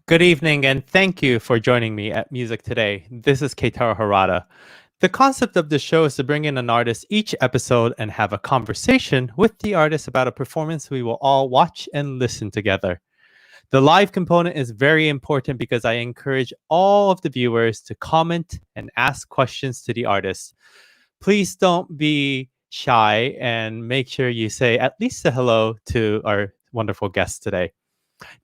Good evening, and thank you for joining me at Music Today. This is Keitaro Harada. The concept of the show is to bring in an artist each episode and have a conversation with the artist about a performance we will all watch and listen together. The live component is very important because I encourage all of the viewers to comment and ask questions to the artist. Please don't be shy and make sure you say at least a hello to our wonderful guest today.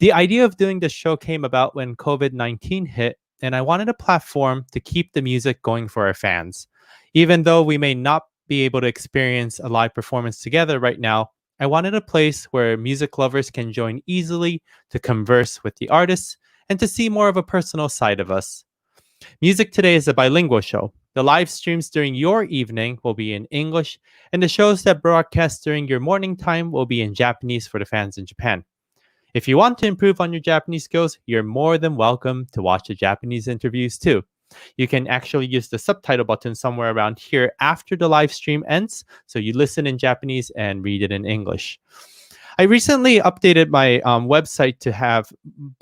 The idea of doing this show came about when COVID-19 hit, and I wanted a platform to keep the music going for our fans. Even though we may not be able to experience a live performance together right now, I wanted a place where music lovers can join easily to converse with the artists and to see more of a personal side of us. Music Today is a bilingual show. The live streams during your evening will be in English, and the shows that broadcast during your morning time will be in Japanese for the fans in Japan. If you want to improve on your Japanese skills, you're more than welcome to watch the Japanese interviews too. You can actually use the subtitle button somewhere around here after the live stream ends, so you listen in Japanese and read it in English. I recently updated my website to have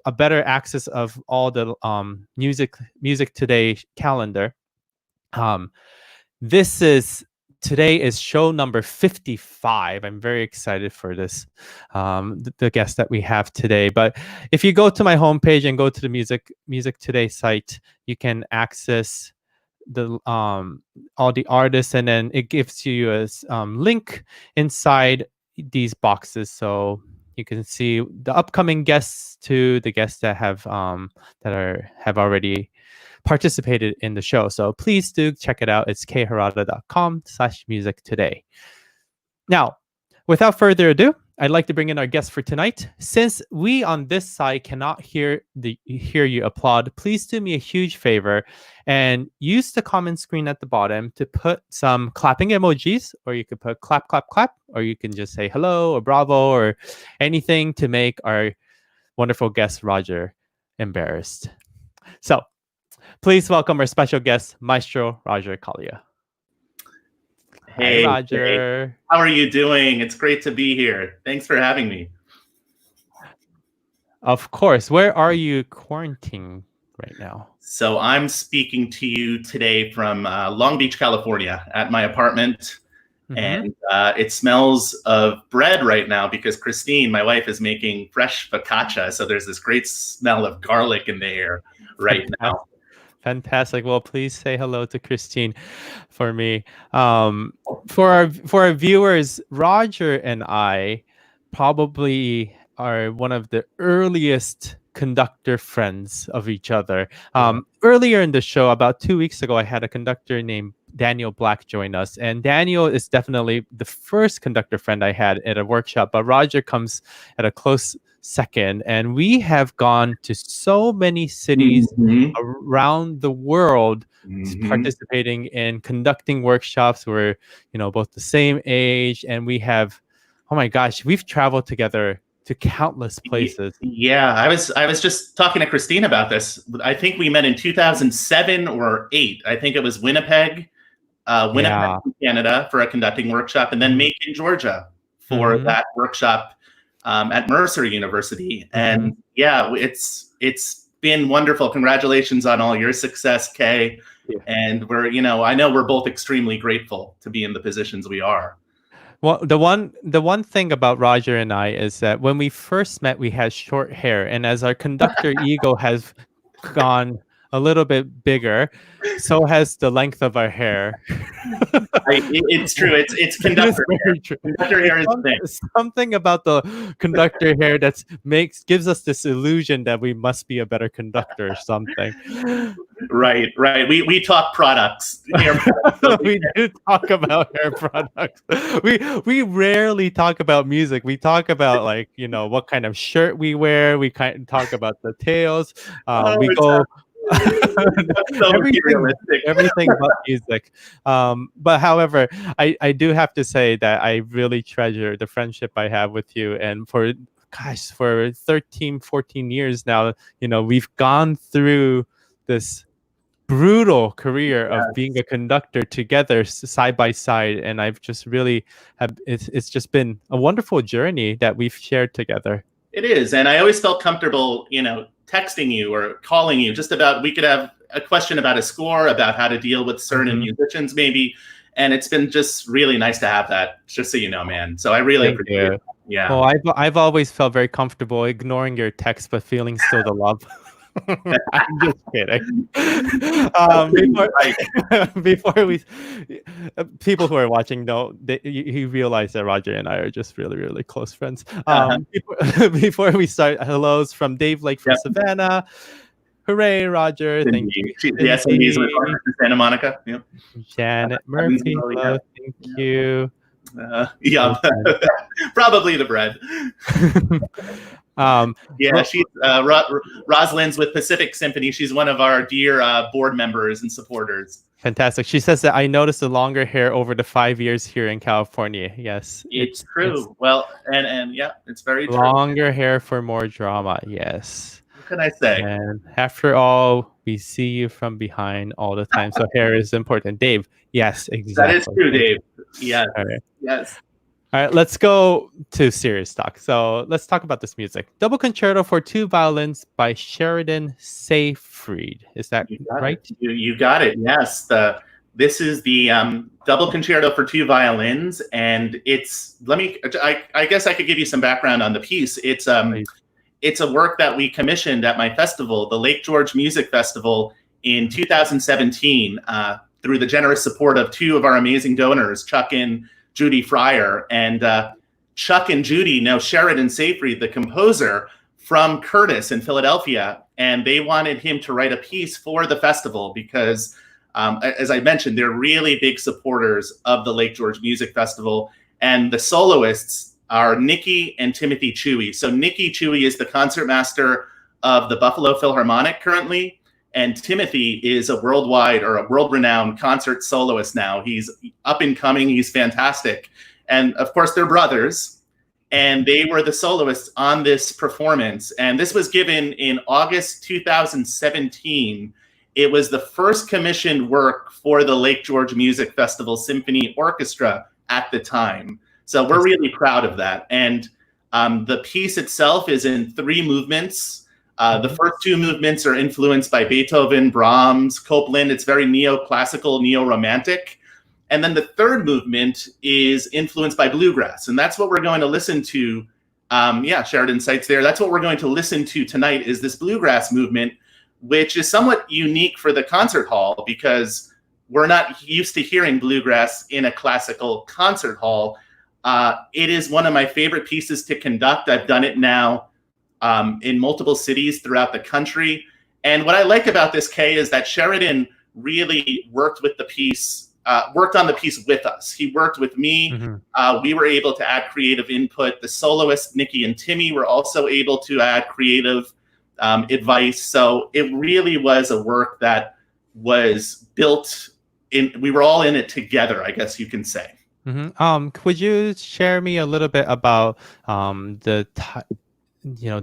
a better access of all the music Today calendar. This is Today is show number 55. I'm very excited for this, the guest that we have today. But if you go to my homepage and go to the Music Today site, you can access the all the artists, and then it gives you a link inside these boxes, so you can see the upcoming guests to the guests that have already participated in the show. So please do check it out. It's kharada.com/music today. Now, without further ado, I'd like to bring in our guest for tonight. Since we on this side cannot hear you applaud, please do me a huge favor and use the comment screen at the bottom to put some clapping emojis, or you could put clap, clap, clap, or you can just say hello or bravo or anything to make our wonderful guest Roger embarrassed. So please welcome our special guest, Maestro Roger Collier. Hey, hi, Roger. Hey. How are you doing? It's great to be here. Thanks for having me. Of course. Where are you quarantining right now? So I'm speaking to you today from Long Beach, California, at my apartment. And it smells of bread right now because Christine, my wife, is making fresh focaccia. So there's this great smell of garlic in the air right now. Fantastic. Well, please say hello to Christine for me. For our viewers, Roger and I probably are one of the earliest conductor friends of each other. Earlier in the show, about 2 weeks ago, I had a conductor named Daniel Black join us, and Daniel is definitely the first conductor friend I had at a workshop, but Roger comes at a close second, and we have gone to so many cities around the world participating in conducting workshops. We're both the same age, and we have, oh my gosh, we've traveled together to countless places. Yeah, I was just talking to Christine about this. I think we met in 2007 or 8. I think it was Winnipeg, Canada, for a conducting workshop, and then Macon, Georgia, for that workshop at Mercer University. And yeah, it's been wonderful. Congratulations on all your success, Kay. Yeah. And we're, I know we're both extremely grateful to be in the positions we are. Well, the one thing about Roger and I is that when we first met, we had short hair, and as our conductor ego has gone a little bit bigger, so has the length of our hair. It's true. It's conductor hair. True. Conductor hair is something about the conductor hair that gives us this illusion that we must be a better conductor or something. Right. We talk products. We do talk about hair products. We rarely talk about music. We talk about what kind of shirt we wear. We kind of talk about the tails. We go. everything about music. But however, I do have to say that I really treasure the friendship I have with you, and for 13, 14 years now, we've gone through this brutal career of being a conductor together side by side, and I've just really it's just been a wonderful journey that we've shared together. It is, and I always felt comfortable, texting you or calling you just about, we could have a question about a score, about how to deal with certain musicians maybe. And it's been just really nice to have that, just so you know, man. So I really appreciate it. Yeah. Well, I've always felt very comfortable ignoring your text, but feeling still the love. I'm just kidding. Before we, people who are watching know, you realize that Roger and I are just really, really close friends. Before we start, hellos from Dave Lake from Savannah. Hooray, Roger! Thank you. Yes, he's with Santa Monica. Yep. Janet Murphy, hello, thank you. Yeah, probably the bread. She's Rosalind's with Pacific Symphony. She's one of our dear board members and supporters. Fantastic. She says that I noticed the longer hair over the 5 years here in California. Yes, it's true. Well, and yeah, it's very true. Longer hair for more drama. Yes. What can I say? And after all, we see you from behind all the time. So hair is important. Dave, yes, exactly. That is true, Dave. Yes. All right. Yes. All right, let's go to serious talk. So let's talk about this music. Double Concerto for 2 Violins by Sheridan Seyfried. Is that right? You got it. Yes. This is the Double Concerto for 2 Violins, and it's. I guess I could give you some background on the piece. It's a work that we commissioned at my festival, the Lake George Music Festival, in 2017, through the generous support of 2 of our amazing donors, Chuck and Judy Fryer. And Chuck and Judy know Sheridan Seyfried, the composer, from Curtis in Philadelphia, and they wanted him to write a piece for the festival because, as I mentioned, they're really big supporters of the Lake George Music Festival, and the soloists are Nikki and Timothy Chewy. So Nikki Chewy is the concertmaster of the Buffalo Philharmonic currently, and Timothy is a world-renowned concert soloist now. He's up and coming. He's fantastic. And of course, they're brothers, and they were the soloists on this performance. And this was given in August 2017. It was the first commissioned work for the Lake George Music Festival Symphony Orchestra at the time. So we're really proud of that. And the piece itself is in 3 movements. The first 2 movements are influenced by Beethoven, Brahms, Copland. It's very neoclassical, neo-romantic. And then the 3rd movement is influenced by bluegrass. And that's what we're going to listen to. Sheridan cites there. That's what we're going to listen to tonight is this bluegrass movement, which is somewhat unique for the concert hall because we're not used to hearing bluegrass in a classical concert hall. It is one of my favorite pieces to conduct. I've done it now in multiple cities throughout the country. And what I like about this, Kay, is that Sheridan really worked on the piece with us. He worked with me. We were able to add creative input. The soloists, Nikki and Timmy, were also able to add creative advice. So it really was a work that was built in, we were all in it together, I guess you can say. Could you share me a little bit about the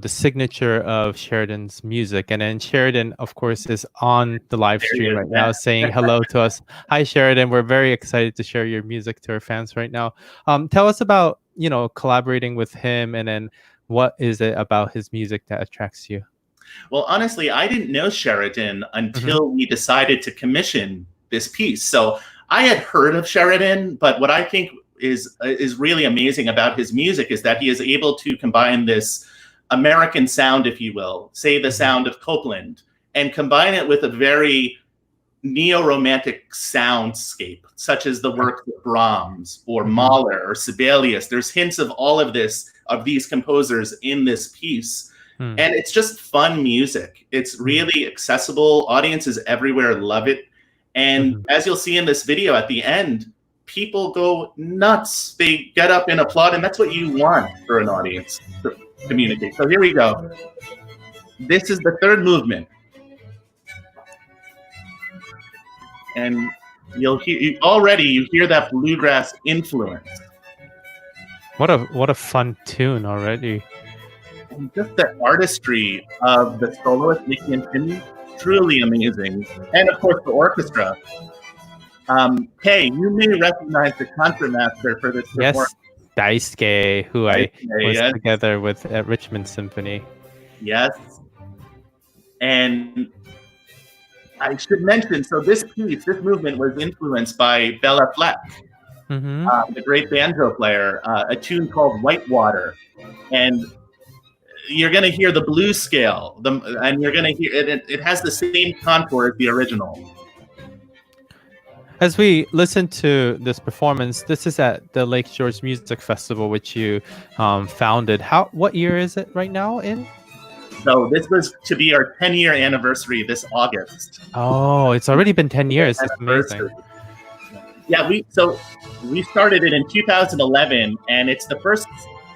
signature of Sheridan's music? And then Sheridan, of course, is on the live stream right now saying hello to us. Hi, Sheridan. We're very excited to share your music to our fans right now. Tell us about, collaborating with him, and then what is it about his music that attracts you? Well, honestly, I didn't know Sheridan until we decided to commission this piece. So I had heard of Sheridan, but what I think is really amazing about his music is that he is able to combine this American sound, if you will, say the sound of Copland, and combine it with a very neo-romantic soundscape, such as the work of Brahms or Mahler or Sibelius. There's hints of all of these composers in this piece. And it's just fun music. It's really accessible. Audiences everywhere love it. And as you'll see in this video at the end, people go nuts. They get up and applaud, and that's what you want for an audience to communicate. So here we go. This is the 3rd movement. And you hear that bluegrass influence. What a fun tune already. And just the artistry of the soloist, Nikki and Timmy, truly amazing. And of course the orchestra. Kay, you may recognize the concertmaster for this performance. Yes, Daisuke, who I was together with at Richmond Symphony. Yes. And I should mention, so this movement was influenced by Bela Fleck, the great banjo player, a tune called Whitewater. And you're going to hear the blues scale, and you're going to hear it. It has the same contour as the original. As we listen to this performance, this is at the Lake George Music Festival, which you founded. What year is it right now in? So this was to be our 10-year anniversary this August. Oh, it's already been 10 years. It's amazing. Yeah, we started it in 2011, and it's the first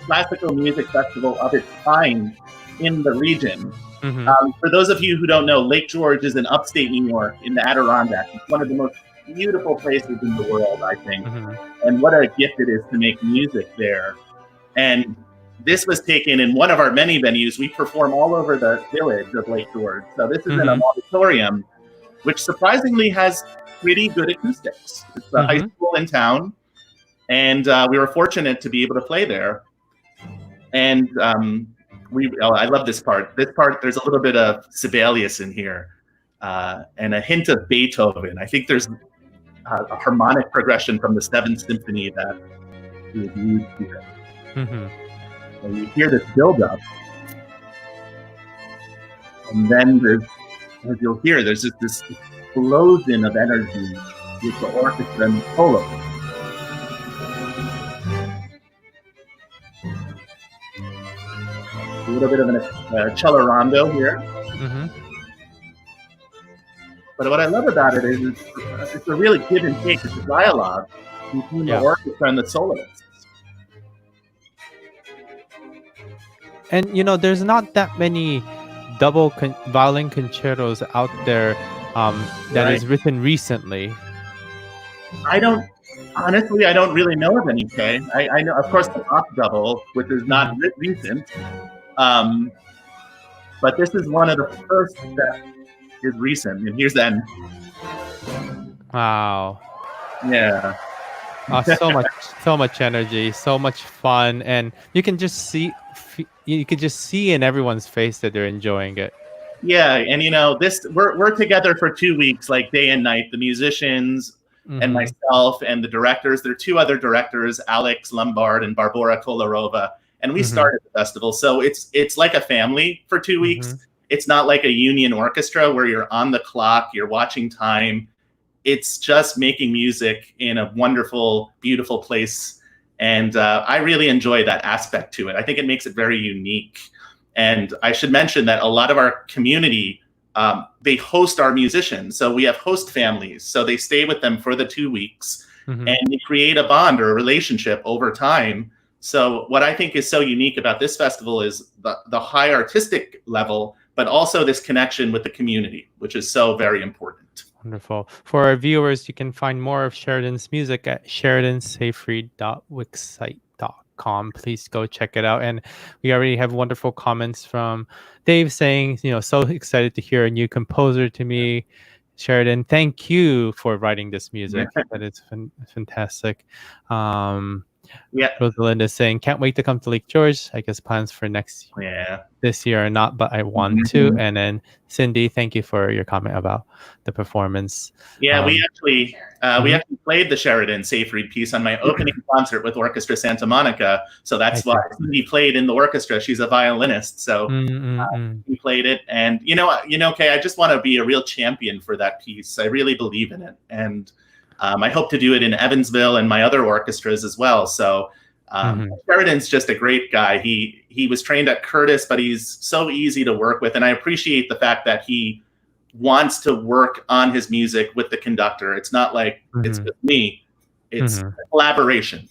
classical music festival of its kind in the region. For those of you who don't know, Lake George is in upstate New York in the Adirondacks. It's one of the most beautiful places in the world, I think. And what a gift it is to make music there. And this was taken in one of our many venues. We perform all over the village of Lake George. So this is in an auditorium, which surprisingly has pretty good acoustics. It's a high school in town. And we were fortunate to be able to play there. And I love this part. This part, there's a little bit of Sibelius in here and a hint of Beethoven. I think there's a harmonic progression from the Seventh Symphony that is used here. And you hear this build-up. And then as you'll hear, there's just this explosion of energy with the orchestra and the solo. A little bit of a cello rondo here. But what I love about it is it's a really give and take. It's a dialogue between the orchestra and the soloists. And, there's not that many double violin concertos out there that is written recently. I don't really know of any, Kay. I know, of course, the Bach double, which is not recent. But this is one of the first that is recent. And here's the end. Wow. Yeah. So much energy, so much fun, and you can just see in everyone's face that they're enjoying it. Yeah, and we're together for 2 weeks, like day and night. The musicians and myself and the directors. There are two other directors, Alex Lombard and Barbora Kolarova, and we started the festival. So it's like a family for 2 weeks. It's not like a union orchestra where you're on the clock, you're watching time. It's just making music in a wonderful, beautiful place. And I really enjoy that aspect to it. I think it makes it very unique. And I should mention that a lot of our community, they host our musicians. So we have host families. So they stay with them for the 2 weeks and they create a bond or a relationship over time. So what I think is so unique about this festival is the high artistic level, but also this connection with the community, which is so very important. Wonderful. For our viewers, you can find more of Sheridan's music at sheridanseyfried.wixsite.com. Please go check it out. And we already have wonderful comments from Dave saying, so excited to hear a new composer to me. Sheridan, thank you for writing this music. That is fantastic. Rosalinda saying, can't wait to come to Lake George. I guess plans for this year or not, but I want to. And then Cindy, thank you for your comment about the performance. Yeah, we actually played the Sheridan Seyfried piece on my opening concert with Orchestra Santa Monica. So that's why Cindy played in the orchestra. She's a violinist, so we played it. And Kay, I just want to be a real champion for that piece. I really believe in it, and I hope to do it in Evansville and my other orchestras as well. So Sheridan's just a great guy. He was trained at Curtis, but he's so easy to work with. And I appreciate the fact that he wants to work on his music with the conductor. It's not like it's with me. It's a collaboration.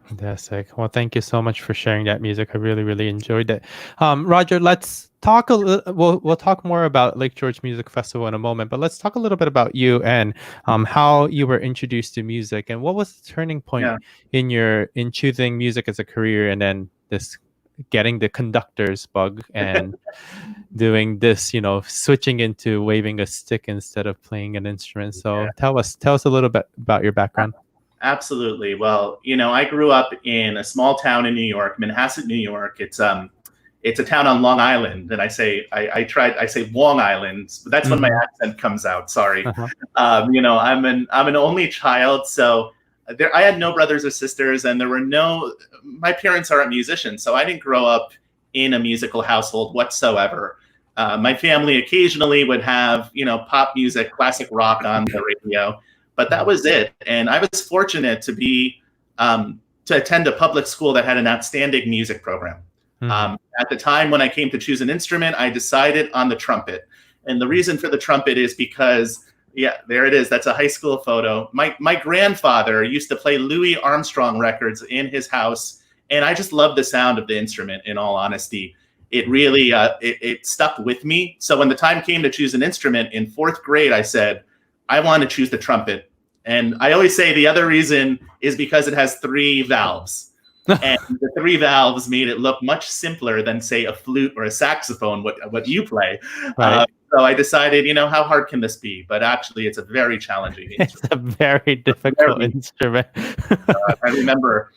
Fantastic. Well, thank you so much for sharing that music. I really, really enjoyed it. Roger, let's talk we'll talk more about Lake George Music Festival in a moment, but let's talk a little bit about you and how you were introduced to music and what was the turning point in choosing music as a career, and then getting the conductor's bug and doing this, switching into waving a stick instead of playing an instrument. So tell us a little bit about your background. Absolutely. Well, I grew up in a small town in New York, Manhasset, New York. It's it's a town on Long Island, and I say Long Island, but that's when my accent comes out. Sorry, you know, I'm an only child, so I had no brothers or sisters, and my parents aren't musicians, so I didn't grow up in a musical household whatsoever. My family occasionally would have, you know, pop music, classic rock on the radio, but that was it. And I was fortunate to be to attend a public school that had an outstanding music program. At the time when I came to choose an instrument, I decided on the trumpet. And the reason for the trumpet is because, yeah, there it is. That's a high school photo. My grandfather used to play Louis Armstrong records in his house, and I just love the sound of the instrument, in all honesty. It really, it stuck with me. So when the time came to choose an instrument in 4th grade, I said, I want to choose the trumpet. And I always say the other reason is because it has 3 valves. And the 3 valves made it look much simpler than, say, a flute or a saxophone, what you play. Right. So I decided, you know, how hard can this be? But actually, it's a very challenging instrument. It's a very difficult instrument. I remember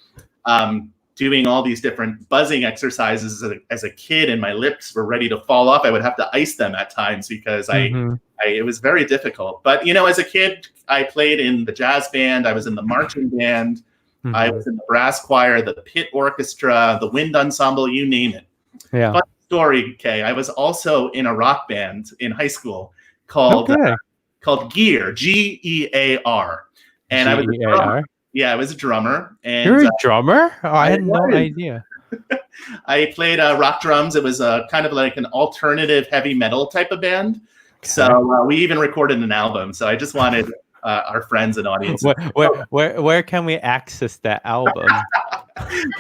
doing all these different buzzing exercises as a kid, and my lips were ready to fall off. I would have to ice them at times because it was very difficult. But, you know, as a kid, I played in the jazz band. I was in the marching band. I was in the brass choir, the pit orchestra, the wind ensemble, you name it. Yeah. Fun story, Kay. I was also in a rock band in high school called Gear, Gear. And I was a drummer. Yeah, I was a drummer. And you're a drummer? Oh, I had no idea. I played rock drums. It was kind of like an alternative heavy metal type of band. Okay. So we even recorded an album. So I just wanted our friends and audience. Where can we access that album?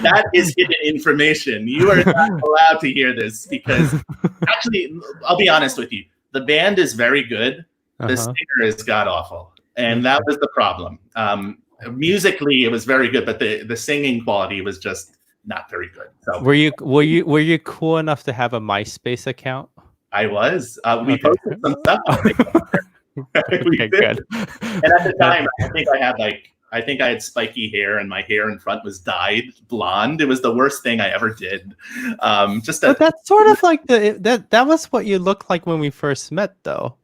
That is hidden information. You are not allowed to hear this because actually, I'll be honest with you. The band is very good. The singer is god awful. And that was the problem. Musically, it was very good, but the singing quality was just not very good. So were you cool enough to have a MySpace account? I was. We posted some stuff on it. Okay, good. And at the time, I think I had spiky hair, and my hair in front was dyed blonde. It was the worst thing I ever did. But that's sort of like that was what you looked like when we first met, though.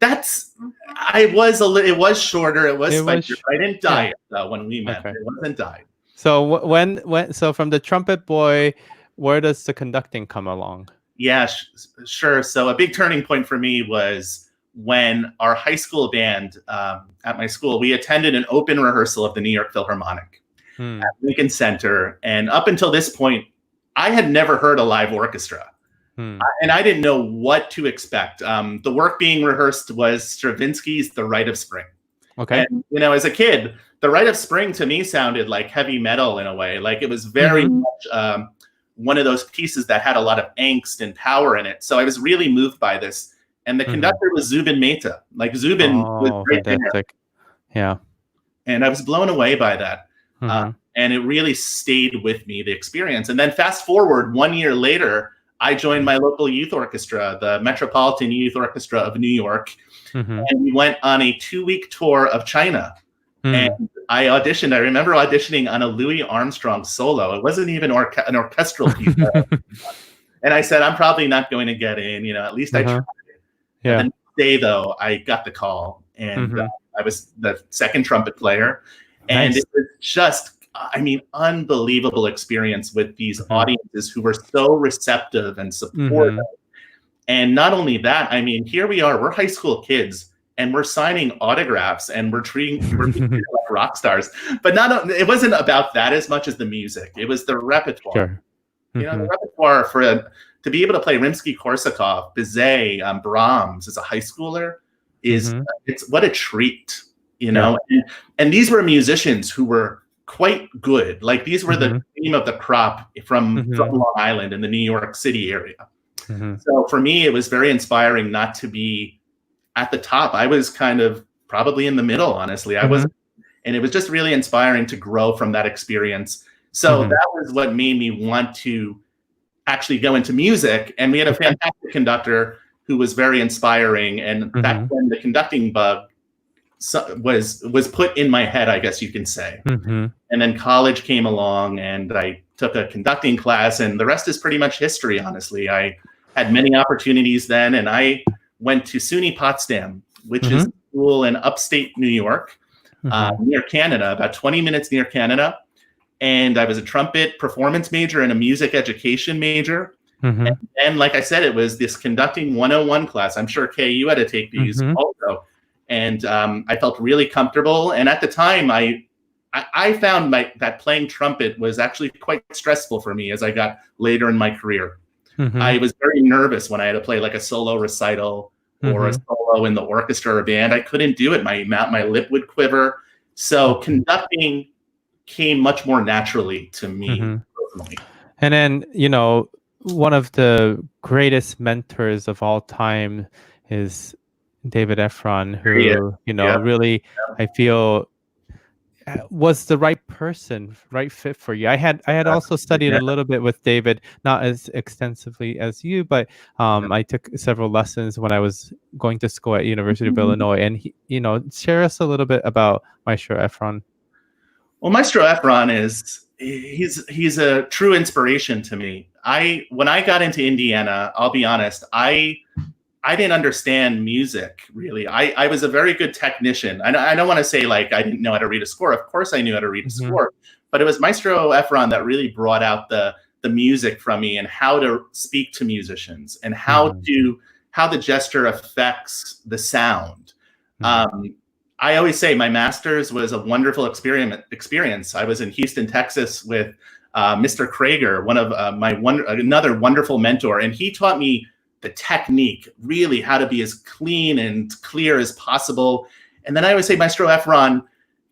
It was shorter. It was spiky. I didn't dye it though when we met. Okay. It wasn't dyed. So so from the trumpet boy, where does the conducting come along? Yeah, sure. So a big turning point for me was when our high school band at my school, we attended an open rehearsal of the New York Philharmonic at Lincoln Center. And up until this point, I had never heard a live orchestra. And I didn't know what to expect. The work being rehearsed was Stravinsky's The Rite of Spring. Okay. And, you know, as a kid, The Rite of Spring to me sounded like heavy metal in a way. Like it was very much one of those pieces that had a lot of angst and power in it. So I was really moved by this. And the conductor was Zubin Mehta. Like Zubin was great there. Yeah. And I was blown away by that. And it really stayed with me, the experience. And then fast forward 1 year later, I joined my local youth orchestra, the Metropolitan Youth Orchestra of New York. And we went on a 2-week tour of China. And I auditioned. I remember auditioning on a Louis Armstrong solo. It wasn't even an orchestral piece. And I said, I'm probably not going to get in. You know, at least I tried. Yeah. And the next day, though, I got the call. And I was the second trumpet player. And it was just, I mean, unbelievable experience with these audiences who were so receptive and supportive. And not only that, I mean, here we are, we're high school kids, and we're signing autographs, and we're treating like rock stars. But it wasn't about that as much as the music. It was the repertoire. Sure. You know, the repertoire to be able to play Rimsky-Korsakov, Bizet, Brahms as a high schooler is it's what a treat, you know. And these were musicians who were quite good. Like these were the cream of the crop from Long Island in the New York City area. So for me, it was very inspiring not to be at the top. I was kind of probably in the middle, honestly. I wasn't, and it was just really inspiring to grow from that experience. So that was what made me want to actually go into music. And we had a fantastic conductor who was very inspiring. And that's when the conducting bug was put in my head, I guess you can say. And then college came along, and I took a conducting class, and the rest is pretty much history, honestly. I had many opportunities then, and I went to SUNY Potsdam, which is a school in upstate New York, near Canada, about 20 minutes near Canada. And I was a trumpet performance major and a music education major. And like I said, it was this conducting 101 class. I'm sure, Kay, you had to take these also. And I felt really comfortable. And at the time, I found that playing trumpet was actually quite stressful for me as I got later in my career. I was very nervous when I had to play like a solo recital or a solo in the orchestra or band. I couldn't do it. My lip would quiver. So conducting came much more naturally to me personally. And then, you know, one of the greatest mentors of all time is David Efron, who, you know, really, I feel was the right person, right fit for you. I had also studied a little bit with David, not as extensively as you, but I took several lessons when I was going to school at University of Illinois. And he, you know, share us a little bit about Maestro Efron. Well, Maestro Efron he's a true inspiration to me. When I got into Indiana, I'll be honest, I didn't understand music, really. I was a very good technician. I don't want to say like I didn't know how to read a score. Of course I knew how to read a score. But it was Maestro Efron that really brought out the music from me and how to speak to musicians and how the gesture affects the sound. I always say my master's was a wonderful experience. I was in Houston, Texas with Mr. Krager, one of another wonderful mentor. And he taught me the technique, really how to be as clean and clear as possible. And then I always say Maestro Efron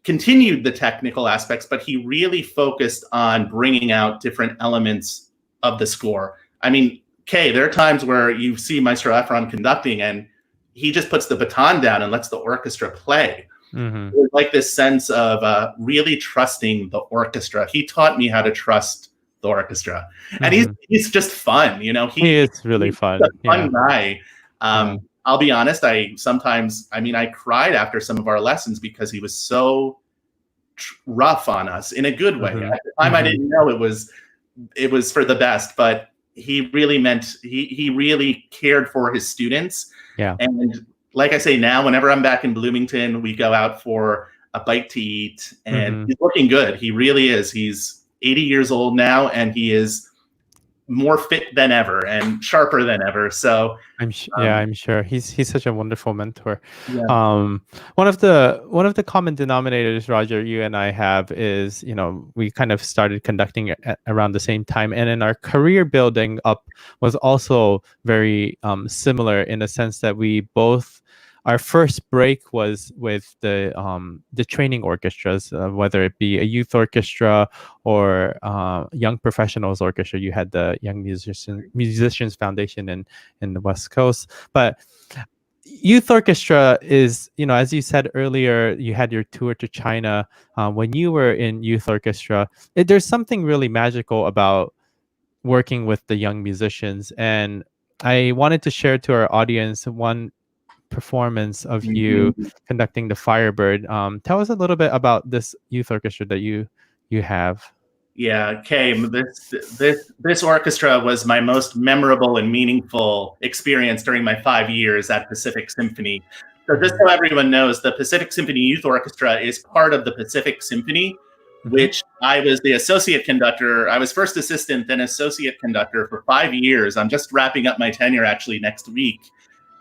continued the technical aspects, but he really focused on bringing out different elements of the score. I mean, Kay, there are times where you see Maestro Efron conducting and he just puts the baton down and lets the orchestra play. It was like this sense of really trusting the orchestra. He taught me how to trust the orchestra. And he's just fun, you know. He is really fun. He's a fun guy. I'll be honest, I cried after some of our lessons because he was so rough on us in a good way. At the time I didn't know it was for the best, but he really he really cared for his students. And like I say, now whenever I'm back in Bloomington, we go out for a bite to eat, and he's looking good. He really is. He's 80 years old now, and he is more fit than ever and sharper than ever. So I'm sure he's such a wonderful mentor. One of the common denominators, Roger, you and I have is, you know, we kind of started conducting around the same time, and in our career building up was also very similar in the sense that we both. Our first break was with the training orchestras, whether it be a youth orchestra or young professionals orchestra. You had the Young Musicians Foundation in the West Coast, but youth orchestra is, you know, as you said earlier, you had your tour to China. When you were in youth orchestra, there's something really magical about working with the young musicians, and I wanted to share to our audience one performance of you conducting the Firebird. Tell us a little bit about this youth orchestra that you have. Yeah, Kay, this orchestra was my most memorable and meaningful experience during my 5 years at Pacific Symphony. So just so everyone knows, the Pacific Symphony Youth Orchestra is part of the Pacific Symphony, which I was the associate conductor. I was first assistant, then associate conductor for 5 years. I'm just wrapping up my tenure actually next week.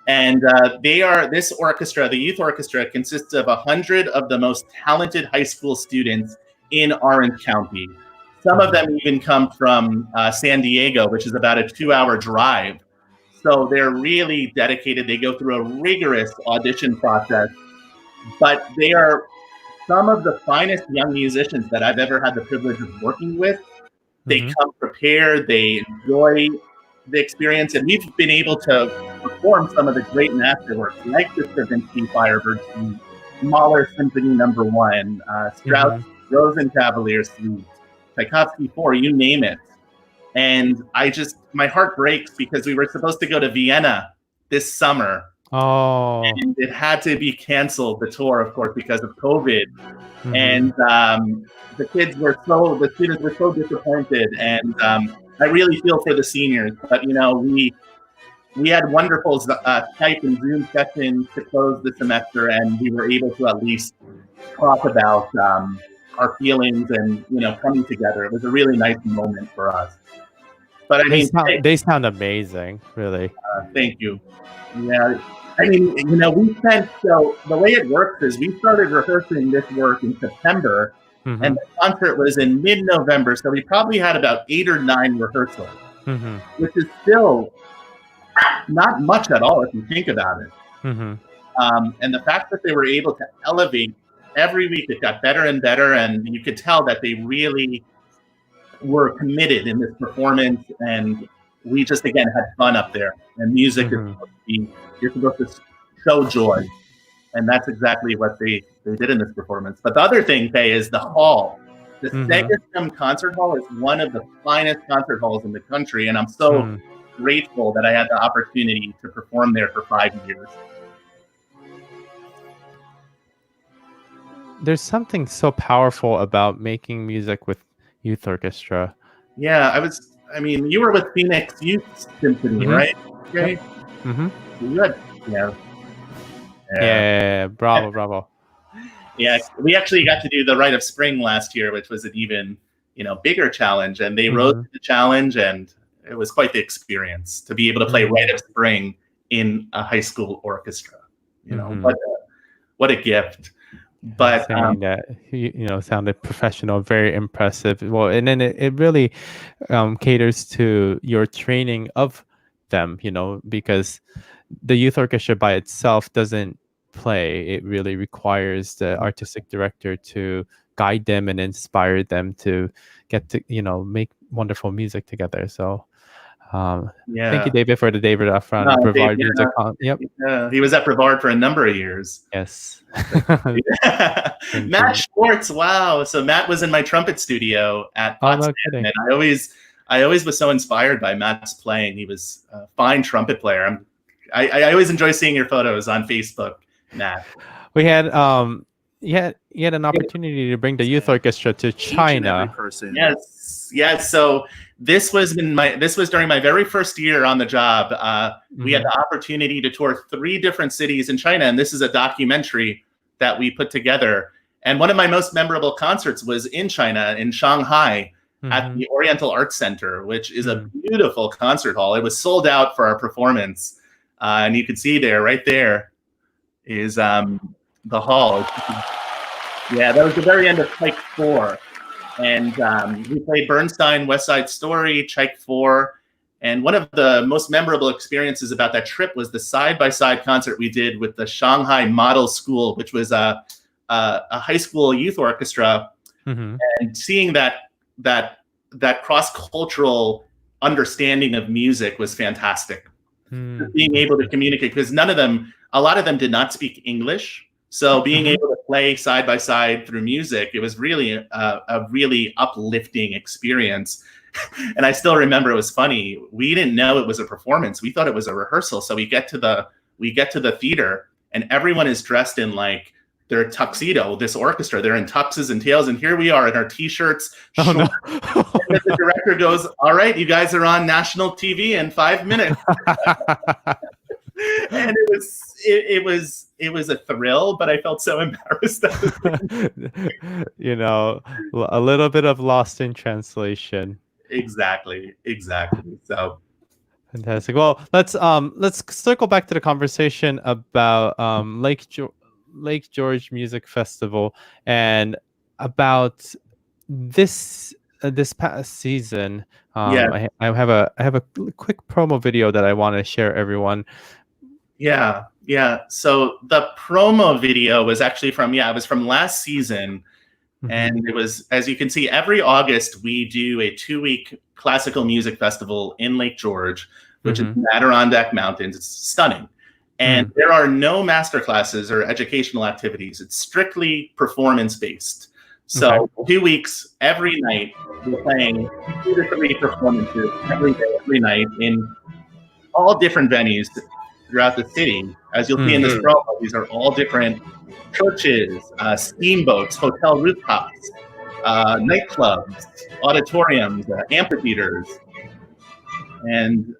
And this orchestra, the youth orchestra, consists of 100 of the most talented high school students in Orange County. Some of them even come from San Diego, which is about a 2-hour drive. So they're really dedicated. They go through a rigorous audition process, but they are some of the finest young musicians that I've ever had the privilege of working with. They come prepared, they enjoy the experience, and we've been able to perform some of the great masterworks like the Stravinsky Firebird Suite, Mahler Symphony No. 1, Strauss Rosenkavalier Suite, Tchaikovsky 4, you name it. And my heart breaks because we were supposed to go to Vienna this summer Oh. And it had to be canceled, the tour, of course, because of COVID. Mhm. And the students were so disappointed. And I really feel for the seniors. But, we had wonderful Skype and Zoom sessions to close the semester, and we were able to at least talk about our feelings and, coming together. It was a really nice moment for us. But I mean, They sound amazing, really. thank you. Yeah. I mean, so the way it works is we started rehearsing this work in September, and the concert was in mid-November, so we probably had about 8 or 9 rehearsals, which is still not much at all if you think about it. And the fact that they were able to elevate every week, it got better and better, and you could tell that they really were committed in this performance, and we just, again, had fun up there. And music you're supposed to show joy, and that's exactly what they did in this performance. But the other thing, Faye, is the hall. The Segasum Concert Hall is one of the finest concert halls in the country, and I'm so grateful that I had the opportunity to perform there for 5 years. There's something so powerful about making music with youth orchestra. Yeah, you were with Phoenix Youth Symphony, right? Okay. Good. Yeah. Bravo. Yeah, we actually got to do the Rite of Spring last year, which was an even, bigger challenge, and they rose to the challenge, and it was quite the experience to be able to play Rite of Spring in a high school orchestra. What a gift. But that sounded professional, very impressive. Well, and then it really caters to your training of them, because the youth orchestra by itself doesn't play. It really requires the artistic director to guide them and inspire them to get to make wonderful music together. So thank you, David, for the David up front. Brevard Music. Yep. He was at Brevard for a number of years. Yes. Matt Schwartz. Wow. So Matt was in my trumpet studio at Potsdam, and I always was so inspired by Matt's playing. He was a fine trumpet player. I always enjoy seeing your photos on Facebook, Matt. We had you had an opportunity to bring the youth orchestra to China. Yes. So this was during my very first year on the job. We had the opportunity to tour 3 different cities in China, and this is a documentary that we put together. And one of my most memorable concerts was in China, in Shanghai, at the Oriental Arts Center, which is a beautiful concert hall. It was sold out for our performance, and you can see right there is the hall. Yeah, that was the very end of Tchaik 4. And we played Bernstein, West Side Story, Tchaik 4. And one of the most memorable experiences about that trip was the side-by-side concert we did with the Shanghai Model School, which was a high school youth orchestra. And seeing that cross-cultural understanding of music was fantastic. Being able to communicate, because a lot of them did not speak English. So being able to play side by side through music, it was really a really uplifting experience. And I still remember, it was funny. We didn't know it was a performance. We thought it was a rehearsal. So we get to the theater, and everyone is dressed in like their tuxedo. This orchestra, they're in tuxes and tails, and here we are in our t-shirts. And the director goes, "All right, you guys are on national TV in 5 minutes." And it was a thrill, but I felt so embarrassed. A little bit of lost in translation. Exactly. So fantastic. Well, let's circle back to the conversation about Lake George Music Festival and about this past season. I have a quick promo video that I want to share everyone. Yeah. So the promo video was actually it was from last season. And it was, as you can see, every August we do a 2-week classical music festival in Lake George, which is in the Adirondack Mountains. It's stunning. And there are no master classes or educational activities. It's strictly performance-based. So 2 weeks, every night, we're playing 2 to 3 performances every day, every night in all different venues. throughout the city. As you'll see in this promo, these are all different churches, steamboats, hotel rooftops, nightclubs, auditoriums, amphitheaters. And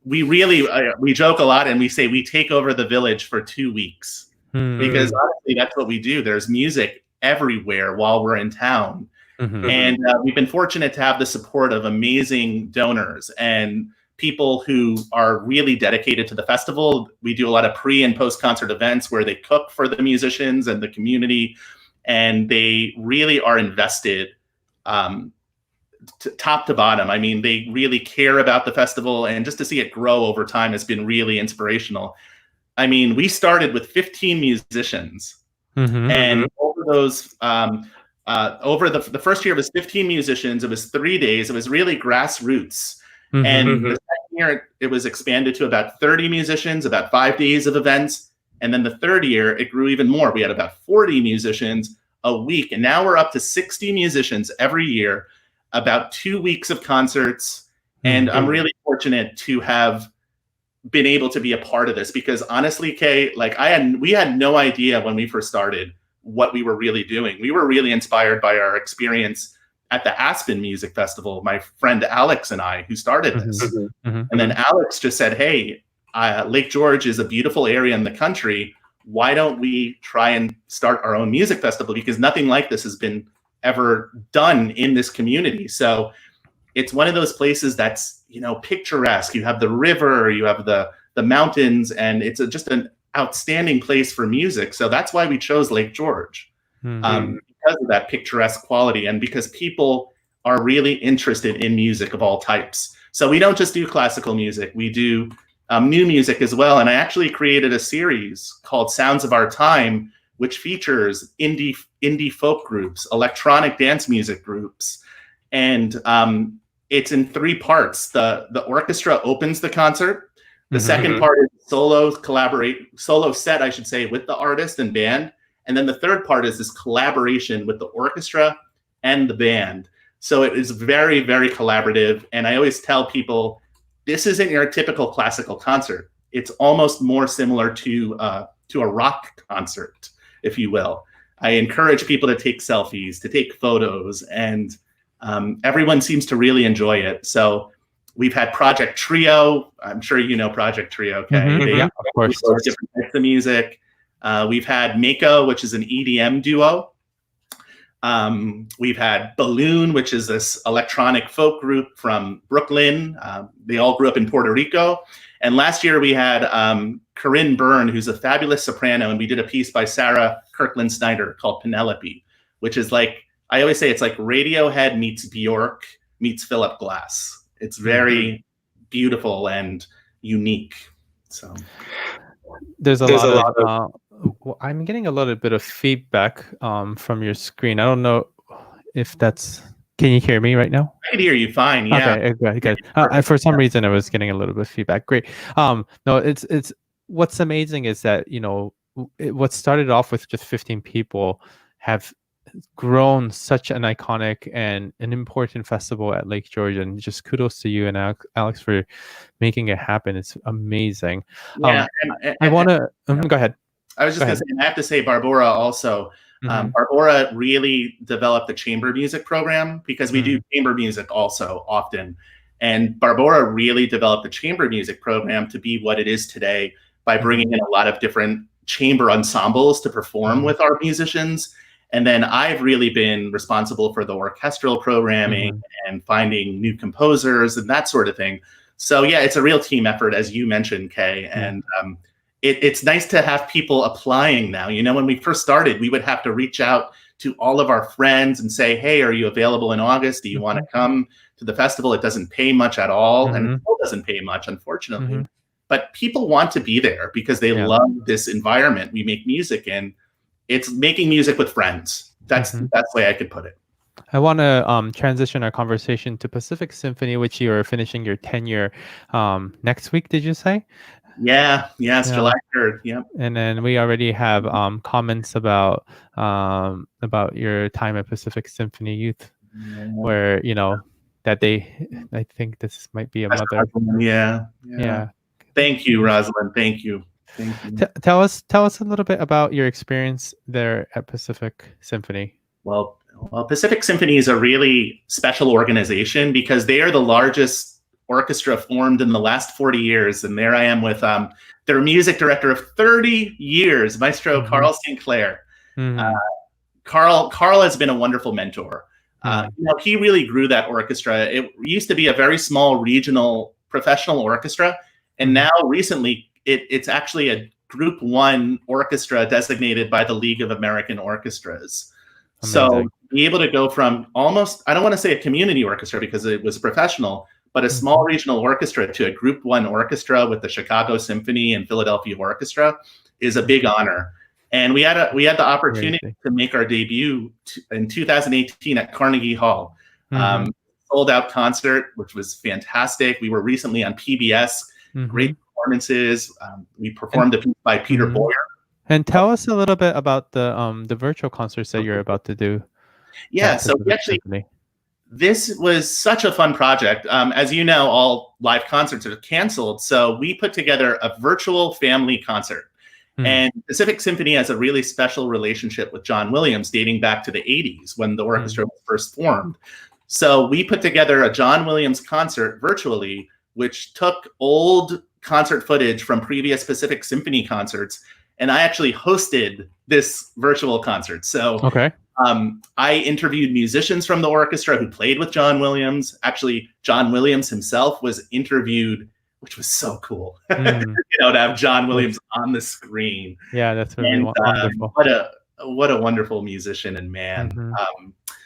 we joke a lot and we say we take over the village for 2 weeks because honestly, that's what we do. There's music everywhere while we're in town. And we've been fortunate to have the support of amazing donors and people who are really dedicated to the festival. We do a lot of pre and post-concert events where they cook for the musicians and the community, and they really are invested top to bottom. I mean, they really care about the festival, and just to see it grow over time has been really inspirational. I mean, we started with 15 musicians, and over those, over the first year it was 15 musicians. It was 3 days. It was really grassroots. And the second year it was expanded to about 30 musicians, about 5 days of events. And then the third year it grew even more. We had about 40 musicians a week. And now we're up to 60 musicians every year, about 2 weeks of concerts. And I'm really fortunate to have been able to be a part of this because honestly, Kay, like we had no idea when we first started what we were really doing. We were really inspired by our experience at the Aspen Music Festival, my friend Alex and I, who started this. And then Alex just said, hey, Lake George is a beautiful area in the country. Why don't we try and start our own music festival? Because nothing like this has been ever done in this community. So it's one of those places that's, you know, picturesque. You have the river, you have the mountains, and it's just an outstanding place for music. So that's why we chose Lake George, because of that picturesque quality and because people are really interested in music of all types. So we don't just do classical music, we do new music as well. And I actually created a series called Sounds of Our Time, which features indie folk groups, electronic dance music groups. And it's in 3 parts. The orchestra opens the concert. The second part is solo set, I should say, with the artist and band. And then the third part is this collaboration with the orchestra and the band. So it is very, very collaborative. And I always tell people, this isn't your typical classical concert. It's almost more similar to a rock concert, if you will. I encourage people to take selfies, to take photos, and everyone seems to really enjoy it. So we've had Project Trio. I'm sure you know Project Trio, okay? Yeah, of course. Different types of music. We've had Mako, which is an EDM duo. We've had Balloon, which is this electronic folk group from Brooklyn. They all grew up in Puerto Rico. And last year we had Corinne Byrne, who's a fabulous soprano, and we did a piece by Sarah Kirkland Snyder called Penelope, which is like, I always say it's like Radiohead meets Bjork meets Philip Glass. It's very beautiful and unique. So there's a lot of I'm getting a little bit of feedback from your screen. I don't know if that's. Can you hear me right now? I can hear you fine. Yeah. Okay, good. For some reason, I was getting a little bit of feedback. Great. No, it's what's amazing is that, you know, what started off with just 15 people have grown such an iconic and an important festival at Lake George, and just kudos to you and Alex for making it happen. It's amazing. Yeah, I want to go ahead. I was just going to say, I have to say, Barbara also. Barbara really developed the chamber music program because we do chamber music also often. And Barbara really developed the chamber music program to be what it is today by bringing in a lot of different chamber ensembles to perform with our musicians. And then I've really been responsible for the orchestral programming and finding new composers and that sort of thing. So yeah, it's a real team effort, as you mentioned, Kay. And it's nice to have people applying now. You know, when we first started, we would have to reach out to all of our friends and say, hey, are you available in August? Do you want to come to the festival? It doesn't pay much at all. And it still doesn't pay much, unfortunately. But people want to be there because they love this environment we make music in. It's making music with friends. That's the way I could put it. I want to transition our conversation to Pacific Symphony, which you are finishing your tenure next week, did you say? Yeah, it's July 3rd. Yep. And then we already have comments about your time at Pacific Symphony Youth, where, you know, that I think this might be a mother. Yeah. Thank you, Rosalind. Thank you. Thank you. Tell us a little bit about your experience there at Pacific Symphony. Well, Pacific Symphony is a really special organization because they are the largest orchestra formed in the last 40 years. And there I am with their music director of 30 years, Maestro Carl St. Clair. Carl has been a wonderful mentor. He really grew that orchestra. It used to be a very small regional professional orchestra. And now recently it's actually a Group 1 orchestra designated by the League of American Orchestras. Amazing. So be able to go from almost, I don't want to say a community orchestra because it was professional, but a small regional orchestra to a Group 1 orchestra with the Chicago Symphony and Philadelphia Orchestra is a big honor. And we had the opportunity to make our debut in 2018 at Carnegie Hall. Sold out concert, which was fantastic. We were recently on PBS, great performances. We performed a piece by Peter Boyer. And tell us a little bit about the virtual concerts that you're about to do. Yeah, so this was such a fun project. As you know, all live concerts are canceled. So we put together a virtual family concert. And Pacific Symphony has a really special relationship with John Williams dating back to the 80s when the orchestra was first formed. So we put together a John Williams concert virtually, which took old concert footage from previous Pacific Symphony concerts. And I actually hosted this virtual concert. So I interviewed musicians from the orchestra who played with John Williams. Actually, John Williams himself was interviewed, which was so cool, to have John Williams on the screen. Yeah, that's really wonderful. What a wonderful musician and man.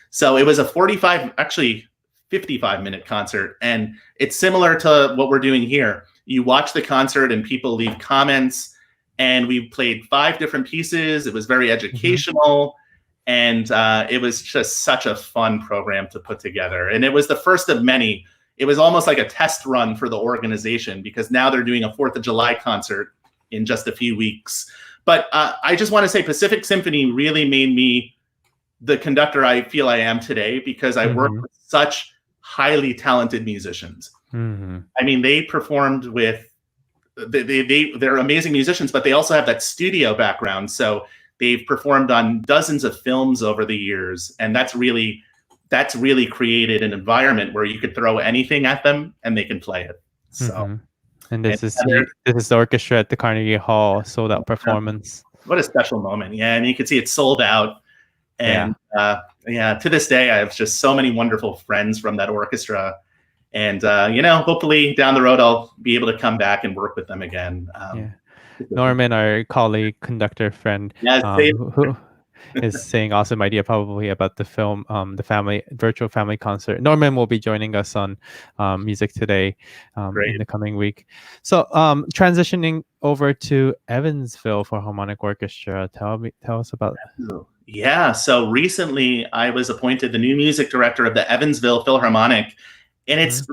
So it was a 55-minute concert. And it's similar to what we're doing here. You watch the concert and people leave comments. And we played 5 different pieces. It was very educational. And it was just such a fun program to put together. And it was the first of many. It was almost like a test run for the organization because now they're doing a 4th of July concert in just a few weeks. But I just want to say Pacific Symphony really made me the conductor I feel I am today because I work with such highly talented musicians. I mean, they performed with, they're amazing musicians, but they also have that studio background. So they've performed on dozens of films over the years. And that's really created an environment where you could throw anything at them and they can play it. So, and this is the orchestra at the Carnegie Hall sold out performance. What a special moment! Yeah, and you can see it's sold out. And to this day, I have just so many wonderful friends from that orchestra. And hopefully down the road, I'll be able to come back and work with them again. Norman, our colleague, conductor friend, who is saying awesome idea probably about the film, the virtual family concert. Norman will be joining us on Music Today in the coming week. So transitioning over to Evansville Philharmonic Orchestra, tell us about that. Yeah, so recently I was appointed the new music director of the Evansville Philharmonic. And it's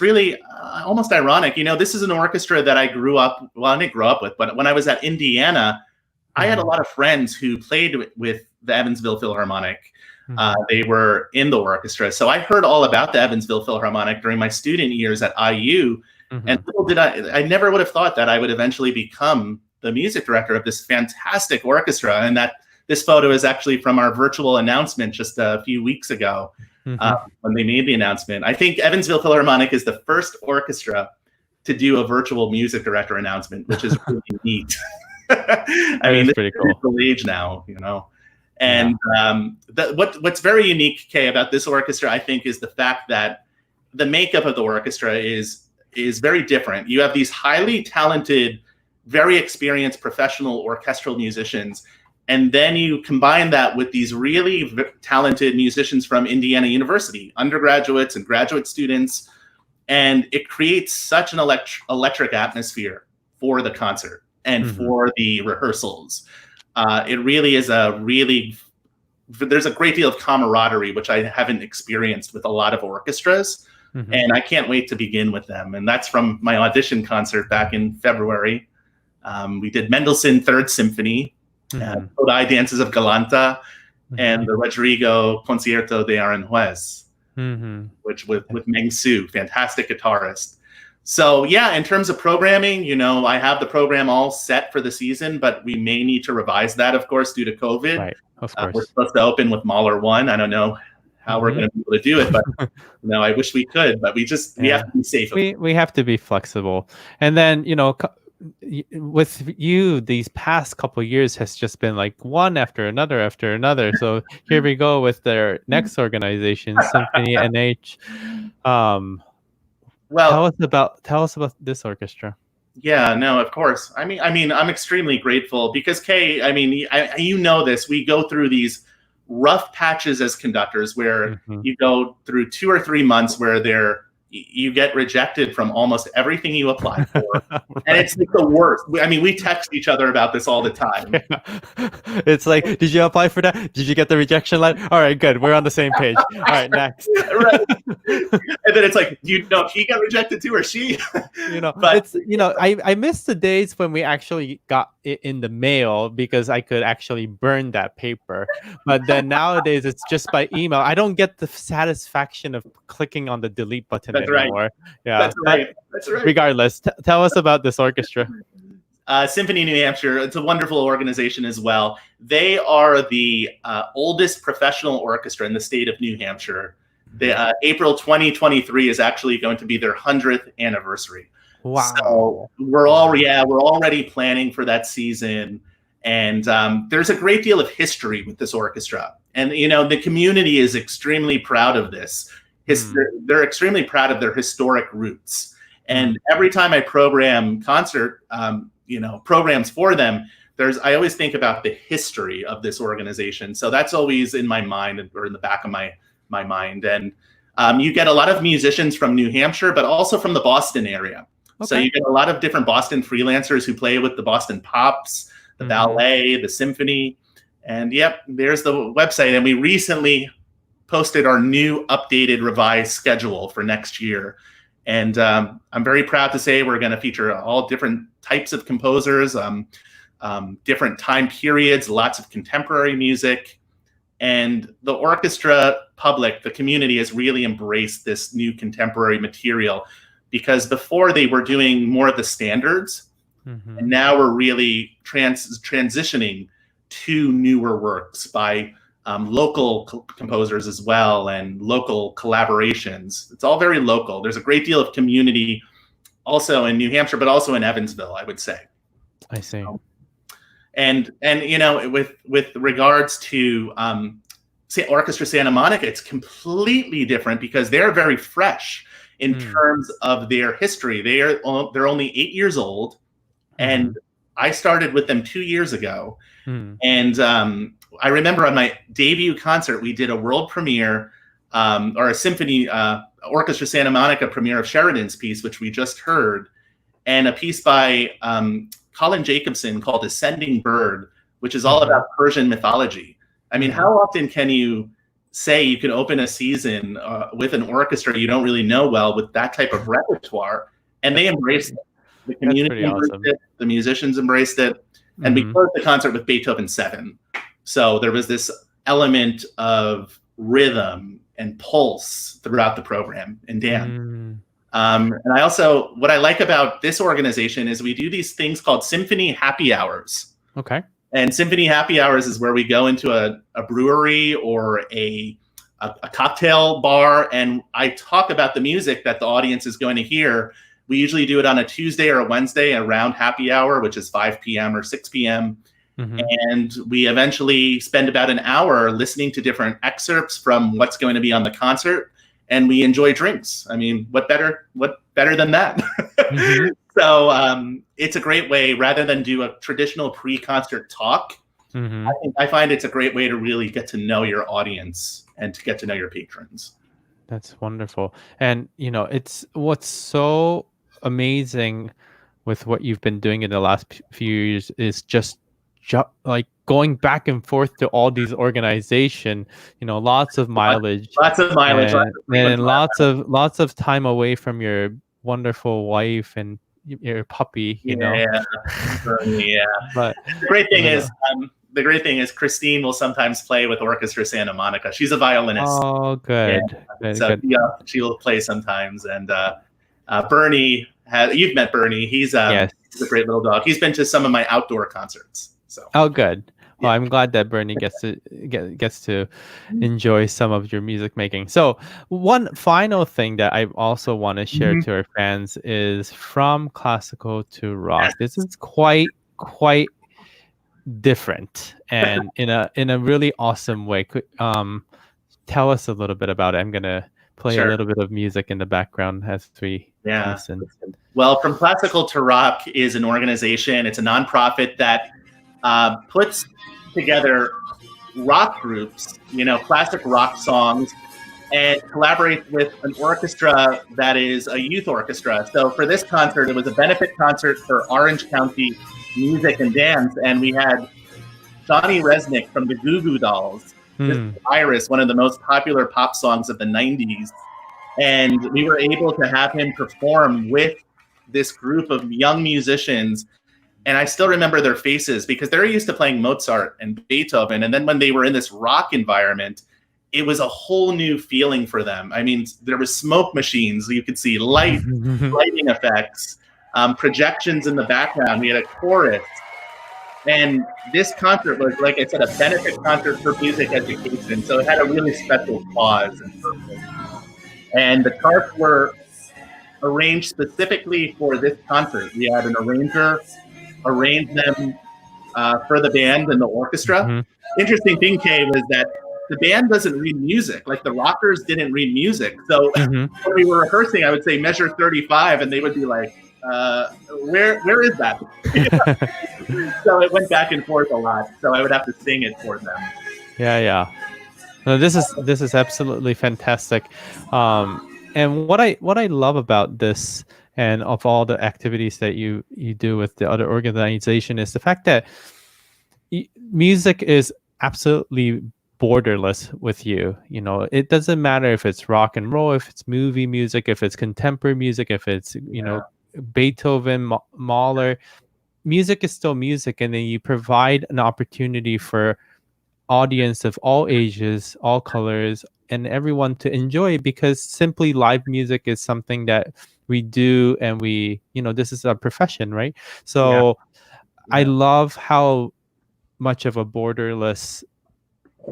really almost ironic. This is an orchestra that I didn't grow up with, but when I was at Indiana, I had a lot of friends who played with the Evansville Philharmonic. They were in the orchestra. So I heard all about the Evansville Philharmonic during my student years at IU. And little did I never would have thought that I would eventually become the music director of this fantastic orchestra. And that this photo is actually from our virtual announcement just a few weeks ago. When they made the announcement. I think Evansville Philharmonic is the first orchestra to do a virtual music director announcement, which is really neat. I mean, it's pretty cool. The age now, And what's very unique, Kay, about this orchestra, I think, is the fact that the makeup of the orchestra is very different. You have these highly talented, very experienced professional orchestral musicians. And then you combine that with these really talented musicians from Indiana University, undergraduates and graduate students, and it creates such an electric atmosphere for the concert and for the rehearsals. It really is there's a great deal of camaraderie, which I haven't experienced with a lot of orchestras, and I can't wait to begin with them. And that's from my audition concert back in February. We did Mendelssohn Third Symphony, Todai Dances of Galanta, and the Rodrigo Concierto de Aranjuez, which with Meng Su, fantastic guitarist. So yeah, in terms of programming, I have the program all set for the season, but we may need to revise that, of course, due to COVID. Right, of course. We're supposed to open with Mahler 1. I don't know how we're going to be able to do it, but I wish we could, but we have to be safe. We have to be flexible. And then, with you, these past couple of years has just been like one after another. So here we go with their next organization, Symphony NH. Tell us about this orchestra. Yeah, no, of course. I mean, I'm extremely grateful because Kay, this, we go through these rough patches as conductors where you go through 2 or 3 months where you get rejected from almost everything you apply for. Right. And it's like the worst. I mean, we text each other about this all the time. Yeah. It's like, did you apply for that? Did you get the rejection letter? All right, good. We're on the same page. All right, next. Right. And then it's like, do you know if he got rejected too or she? But it's, I miss the days when we actually got it in the mail because I could actually burn that paper. But then nowadays it's just by email. I don't get the satisfaction of clicking on the delete button anymore. Right. Yeah, that's right. Regardless, tell us about this orchestra. Symphony New Hampshire. It's a wonderful organization as well. They are the oldest professional orchestra in the state of New Hampshire. April 2023 is actually going to be their 100th anniversary. Wow! So we're already planning for that season, and there's a great deal of history with this orchestra, and the community is extremely proud of this. They're extremely proud of their historic roots, and every time I program concert, programs for them, I always think about the history of this organization. So that's always in my mind or in the back of my mind, and you get a lot of musicians from New Hampshire, but also from the Boston area. Okay. So you get a lot of different Boston freelancers who play with the Boston Pops, the ballet, the symphony. And yep, there's the website. And we recently posted our new updated revised schedule for next year. And I'm very proud to say we're going to feature all different types of composers, different time periods, lots of contemporary music. And the orchestra public, the community, has really embraced this new contemporary material, because before they were doing more of the standards, and now we're really transitioning to newer works by local composers as well, and local collaborations. It's all very local. There's a great deal of community also in New Hampshire, but also in Evansville, I would say. I see. And with regards to Orchestra Santa Monica, it's completely different because they're very fresh in terms of their history. They're only 8 years old, and I started with them 2 years ago. And I remember on my debut concert, we did a world premiere or a symphony Orchestra Santa Monica premiere of Sheridan's piece, which we just heard, and a piece by Colin Jacobson called Ascending Bird, which is all about Persian mythology. I mean, how often can you say you can open a season with an orchestra you don't really know well with that type of repertoire? And they embraced it. The community embraced it. The musicians embraced it. And we closed the concert with Beethoven 7. So there was this element of rhythm and pulse throughout the program and dance. And I also, what I like about this organization is we do these things called symphony happy hours. Okay. And symphony happy hours is where we go into a brewery or a cocktail bar, and I talk about the music that the audience is going to hear. We usually do it on a Tuesday or a Wednesday around happy hour, which is 5 p.m. or 6 p.m. And we eventually spend about an hour listening to different excerpts from what's going to be on the concert, and we enjoy drinks. I mean, what better than that? So it's a great way, rather than do a traditional pre-concert talk, I find it's a great way to really get to know your audience and to get to know your patrons. That's wonderful. And, it's what's so amazing with what you've been doing in the last few years is just like going back and forth to all these organizations, lots of mileage, and lots of time away from your wonderful wife and your puppy, Yeah. But the great thing is Christine will sometimes play with Orchestra Santa Monica. She's a violinist. Oh, good. Yeah. She will play sometimes. And Bernie, you've met Bernie. He's Yes. he's a great little dog. He's been to some of my outdoor concerts. So. Oh, good. Well, Yeah. I'm glad that Bernie gets to enjoy some of your music making. So, one final thing that I also want to share to our fans is from classical to rock. This is quite different, and in a really awesome way. Tell us a little bit about it. I'm gonna play a little bit of music in the background as we listen. Well, From Classical to Rock is an organization. It's a nonprofit that puts together rock groups, classic rock songs, and collaborates with an orchestra that is a youth orchestra. So for this concert, it was a benefit concert for Orange County Music and Dance, and we had Johnny Resnick from the Goo Goo Dolls, Iris, one of the most popular pop songs of the 90s. And we were able to have him perform with this group of young musicians. And I still remember their faces because they're used to playing Mozart and Beethoven. And then when they were in this rock environment, it was a whole new feeling for them. I mean, there was smoke machines. You could see lighting effects, projections in the background. We had a chorus. And this concert was, like I said, a benefit concert for music education. So it had a really special cause and purpose. And the charts were arranged specifically for this concert. We had an arranger arrange them for the band and the orchestra. Interesting thing, Kay, was that the band doesn't read music. Like the rockers didn't read music. So when we were rehearsing, I would say measure 35, and they would be like, where is that? So it went back and forth a lot. So I would have to sing it for them. Yeah. No, this is absolutely fantastic. And what I love about this and of all the activities that you do with the other organization is the fact that music is absolutely borderless with you. It doesn't matter if it's rock and roll, if it's movie music, if it's contemporary music, if it's Beethoven, Mahler. Music is still music, and then you provide an opportunity for audience of all ages, all colors, and everyone to enjoy it, because simply live music is something that we do, and this is our profession, right? So I love how much of a borderless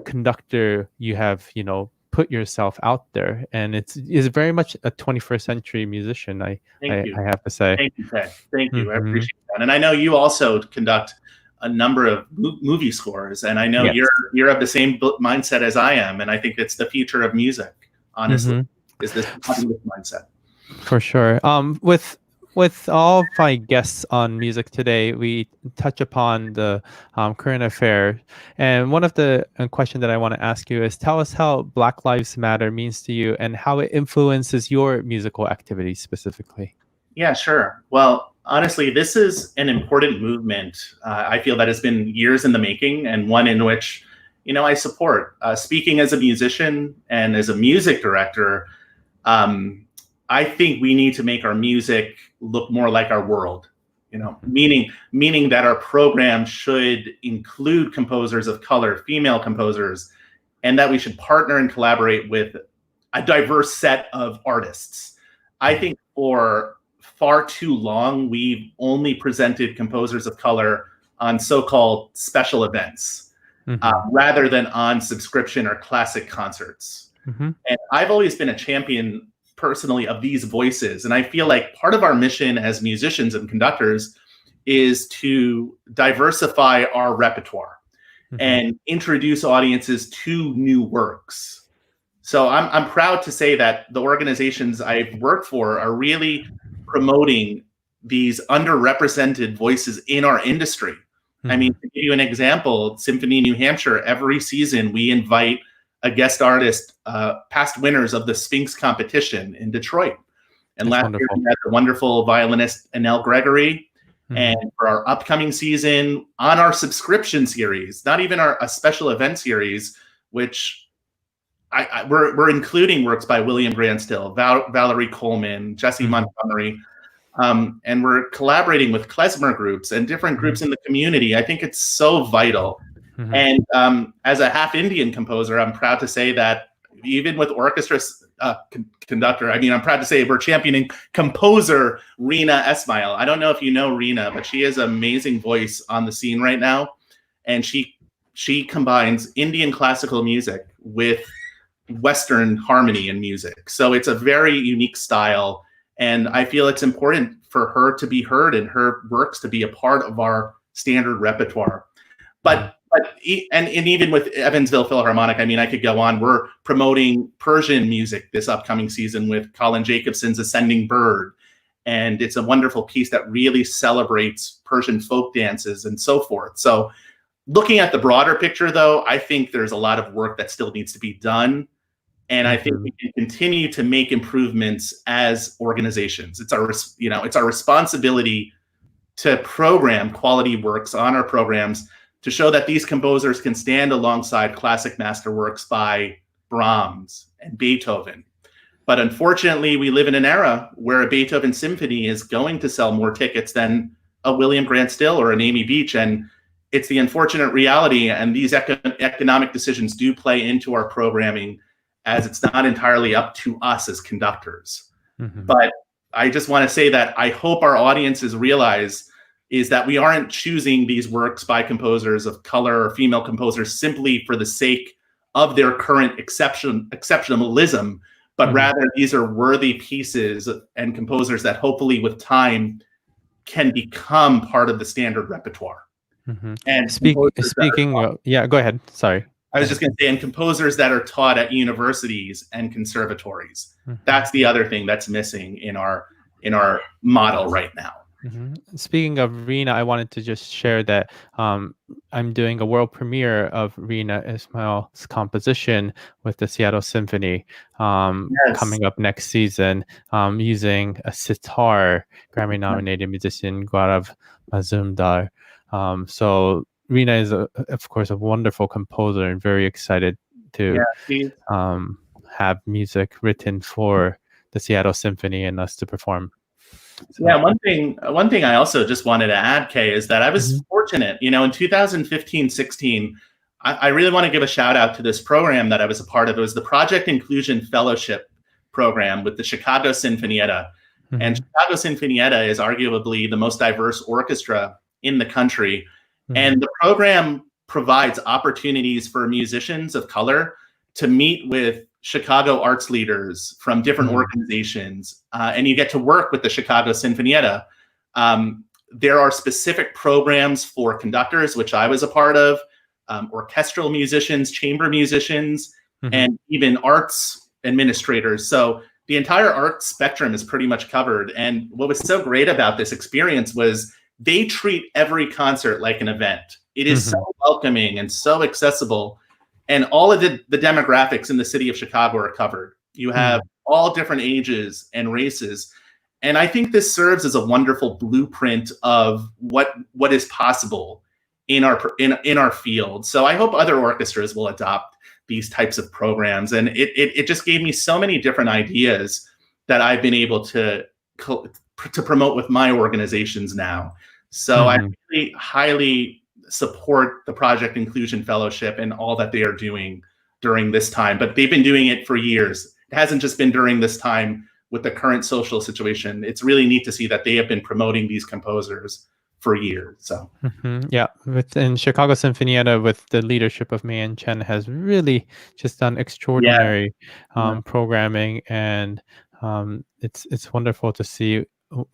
conductor you have, put yourself out there, and it's very much a 21st century musician. I have to say. Thank you, Ted. Thank you. I appreciate that. And I know you also conduct a number of movie scores, and I know you're of the same mindset as I am, and I think it's the future of music. Honestly, is this mindset? For sure. With all of my guests on Music Today, we touch upon the current affair. And one of the questions that I want to ask you is, tell us how Black Lives Matter means to you and how it influences your musical activities specifically. Yeah, sure. Well, honestly, this is an important movement. I feel that has been years in the making, and one in which, I support. Speaking as a musician and as a music director, I think we need to make our music look more like our world, meaning that our program should include composers of color, female composers, and that we should partner and collaborate with a diverse set of artists. I think for far too long, we've only presented composers of color on so-called special events, rather than on subscription or classic concerts. And I've always been a champion personally of these voices. And I feel like part of our mission as musicians and conductors is to diversify our repertoire and introduce audiences to new works. So I'm proud to say that the organizations I've worked for are really promoting these underrepresented voices in our industry. I mean, to give you an example, Symphony New Hampshire, every season we invite a guest artist, past winners of the Sphinx competition in Detroit. And last year we had the wonderful violinist Anel Gregory. And for our upcoming season, on our subscription series, not even a special event series, which we're including works by William Grandstill, Valerie Coleman, Jesse Montgomery, and we're collaborating with klezmer groups and different groups in the community. I think it's so vital. And as a half Indian composer, I'm proud to say that even with orchestra conductor, I mean, I'm proud to say we're championing composer Reena Esmail. I don't know if you know Reena, but she has an amazing voice on the scene right now. And she combines Indian classical music with Western harmony and music. So it's a very unique style. And I feel it's important for her to be heard and her works to be a part of our standard repertoire. But even with Evansville Philharmonic, I mean, I could go on. We're promoting Persian music this upcoming season with Colin Jacobson's Ascending Bird. And it's a wonderful piece that really celebrates Persian folk dances and so forth. So looking at the broader picture, though, I think there's a lot of work that still needs to be done. And I think we can continue to make improvements as organizations. It's our responsibility to program quality works on our programs to show that these composers can stand alongside classic masterworks by Brahms and Beethoven. But unfortunately, we live in an era where a Beethoven symphony is going to sell more tickets than a William Grant Still or an Amy Beach. And it's the unfortunate reality. And these economic decisions do play into our programming, as it's not entirely up to us as conductors. But I just want to say that I hope our audiences realize is that we aren't choosing these works by composers of color or female composers simply for the sake of their current exceptionalism, but rather these are worthy pieces and composers that hopefully with time can become part of the standard repertoire. And go ahead. Sorry. I was just going to say, and composers that are taught at universities and conservatories. That's the other thing that's missing in our model right now. Speaking of Reena, I wanted to just share that I'm doing a world premiere of Reena Esmail's composition with the Seattle Symphony coming up next season, using a sitar, Grammy-nominated musician Gaurav Mazumdar. So Reena is, of course, a wonderful composer, and very excited to have music written for the Seattle Symphony and us to perform. So. Yeah, one thing I also just wanted to add, Kay, is that I was fortunate, in 2015-16, I really want to give a shout out to this program that I was a part of. It was the Project Inclusion Fellowship program with the Chicago Sinfonietta. And Chicago Sinfonietta is arguably the most diverse orchestra in the country. And the program provides opportunities for musicians of color to meet with Chicago arts leaders from different organizations, and you get to work with the Chicago Sinfonietta. There are specific programs for conductors, which I was a part of, orchestral musicians, chamber musicians, and even arts administrators. So the entire art spectrum is pretty much covered. And what was so great about this experience was they treat every concert like an event. It is so welcoming and so accessible. And all of the demographics in the city of Chicago are covered. You have all different ages and races. And I think this serves as a wonderful blueprint of what is possible in our field. So I hope other orchestras will adopt these types of programs. And it just gave me so many different ideas that I've been able to promote with my organizations now. So I really highly support the Project Inclusion Fellowship and all that they are doing during this time. But they've been doing it for years. It hasn't just been during this time with the current social situation. It's really neat to see that they have been promoting these composers for years. So yeah, within Chicago Sinfonietta, with the leadership of Mayan Chen, has really just done extraordinary programming, and it's wonderful to see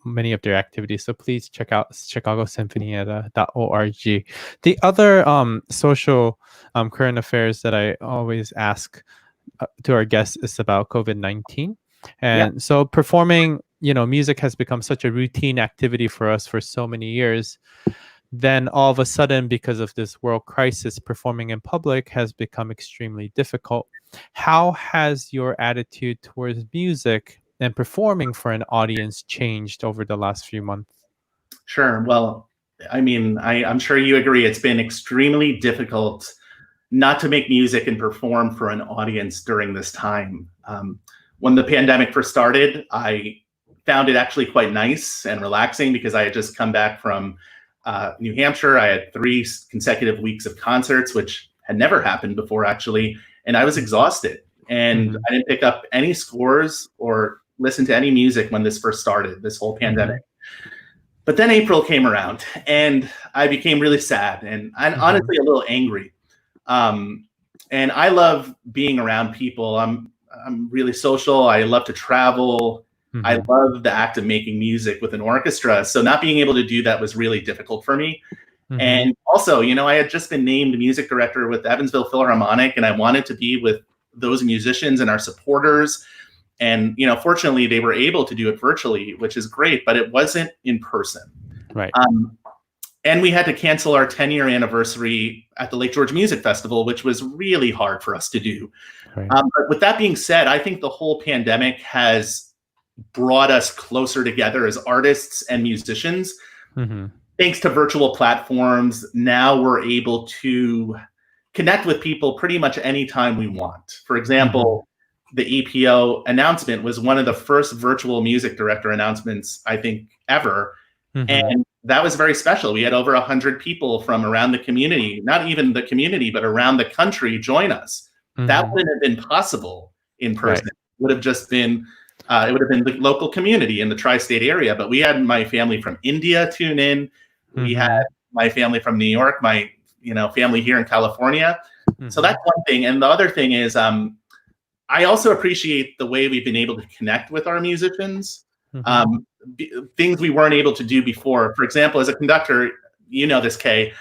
many of their activities. So please check out chicagosinfonietta.org. The other social current affairs that I always ask to our guests is about COVID-19. And so performing, music has become such a routine activity for us for so many years. Then all of a sudden, because of this world crisis, performing in public has become extremely difficult. How has your attitude towards music and performing for an audience changed over the last few months? Sure. Well, I mean, I'm sure you agree. It's been extremely difficult not to make music and perform for an audience during this time. When the pandemic first started, I found it actually quite nice and relaxing because I had just come back from New Hampshire. I had 3 consecutive weeks of concerts, which had never happened before, actually. And I was exhausted. and Mhm. I didn't pick up any scores or listen to any music when this first started, this whole pandemic. But then April came around, and I became really sad and honestly a little angry. And I love being around people. I'm really social. I love to travel. I love the act of making music with an orchestra. So not being able to do that was really difficult for me. And also, I had just been named music director with Evansville Philharmonic, and I wanted to be with those musicians and our supporters. And, fortunately, they were able to do it virtually, which is great, but it wasn't in person. Right. And we had to cancel our 10-year anniversary at the Lake George Music Festival, which was really hard for us to do. Right. But with that being said, I think the whole pandemic has brought us closer together as artists and musicians. Thanks to virtual platforms, now we're able to connect with people pretty much anytime we want. For example, the EPO announcement was one of the first virtual music director announcements, I think, ever. And that was very special. We had over 100 people from around the community, not even the community, but around the country join us. That wouldn't have been possible in person. Right. It would have just been, it would have been the local community in the tri-state area. But we had my family from India tune in. We had my family from New York, my family here in California. So that's one thing. And the other thing is, I also appreciate the way we've been able to connect with our musicians. Things we weren't able to do before. For example, as a conductor, this, Kay,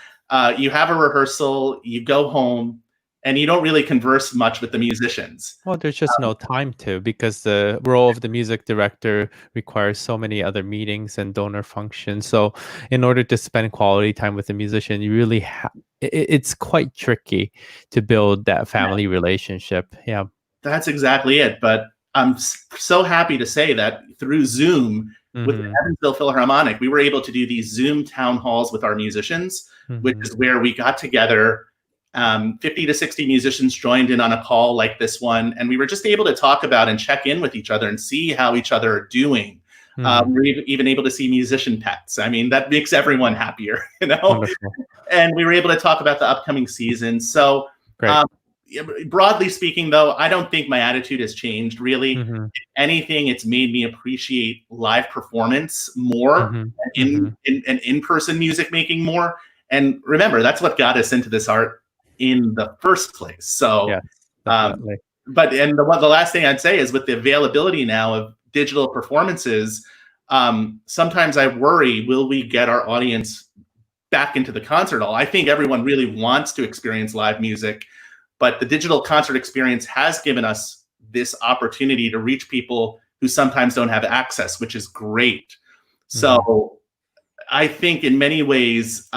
you have a rehearsal, you go home, and you don't really converse much with the musicians. Well, there's just no time to, because the role of the music director requires so many other meetings and donor functions. So in order to spend quality time with the musician, you really it's quite tricky to build that family relationship. Yeah. That's exactly it. But I'm so happy to say that through Zoom with the Evansville Philharmonic, we were able to do these Zoom town halls with our musicians, which is where we got together. 50 to 60 musicians joined in on a call like this one, and we were just able to talk about and check in with each other and see how each other are doing. We're even able to see musician pets. I mean, that makes everyone happier, Wonderful. And we were able to talk about the upcoming season. So broadly speaking, though, I don't think my attitude has changed really. If anything, it's made me appreciate live performance more, and in-person music making more. And remember, that's what got us into this art in the first place. So, definitely. But the last thing I'd say is, with the availability now of digital performances, sometimes I worry, will we get our audience back into the concert hall? I think everyone really wants to experience live music, but the digital concert experience has given us this opportunity to reach people who sometimes don't have access, which is great. So I think in many ways,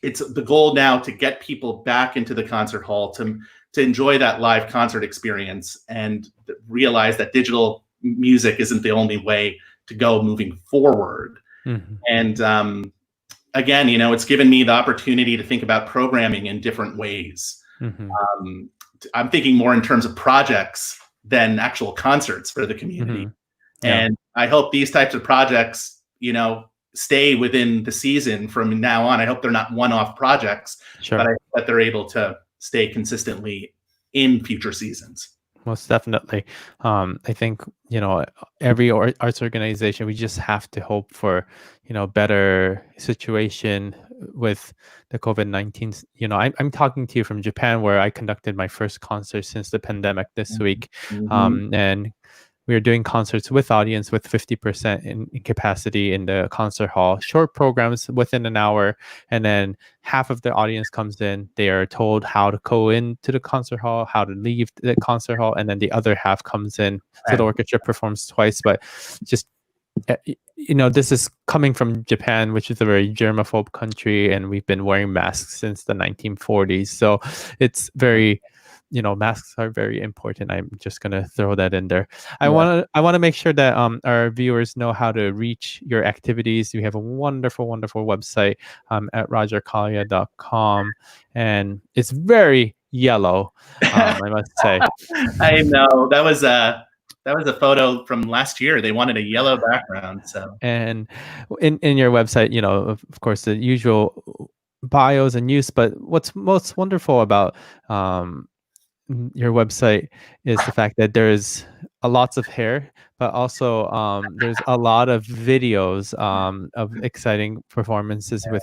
it's the goal now to get people back into the concert hall to enjoy that live concert experience, and realize that digital music isn't the only way to go moving forward. And again, it's given me the opportunity to think about programming in different ways. I'm thinking more in terms of projects than actual concerts for the community. And I hope these types of projects, stay within the season from now on. I hope they're not one-off projects, but I hope that they're able to stay consistently in future seasons. Most definitely. I think, every arts organization, we just have to hope for, better situation with the COVID-19. I'm talking to you from Japan, where I conducted my first concert since the pandemic this week. And we are doing concerts with audience with 50% in capacity in the concert hall, short programs within an hour. And then half of the audience comes in. They are told how to go into the concert hall, how to leave the concert hall. And then the other half comes in. So the orchestra performs twice. But just, this is coming from Japan, which is a very germaphobe country. And we've been wearing masks since the 1940s. So it's very... masks are very important. I'm just gonna throw that in there. I want to make sure that our viewers know how to reach your activities. You have a wonderful website at rogerkalia.com, and it's very yellow. I must say. I know that was a photo from last year. They wanted a yellow background. So, and in your website, of course, the usual bios and news. But what's most wonderful about your website is the fact that there's lots of hair, but also there's a lot of videos of exciting performances with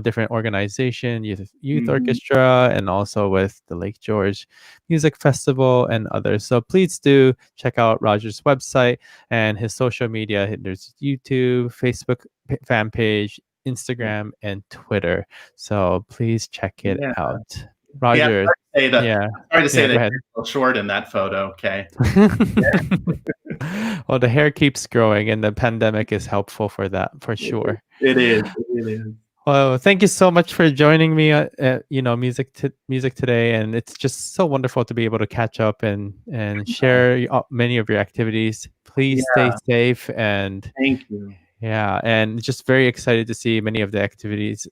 different organization, youth orchestra, and also with the Lake George Music Festival and others. So please do check out Roger's website and his social media. There's YouTube, Facebook fan page, Instagram, and Twitter. So please check it out. Roger. Sorry to say that it's a little short in that photo. Okay. Well, the hair keeps growing, and the pandemic is helpful for that, for sure. It is. Well, thank you so much for joining me at music today, and it's just so wonderful to be able to catch up and share many of your activities. Please stay safe, and thank you. Yeah, and just very excited to see many of the activities,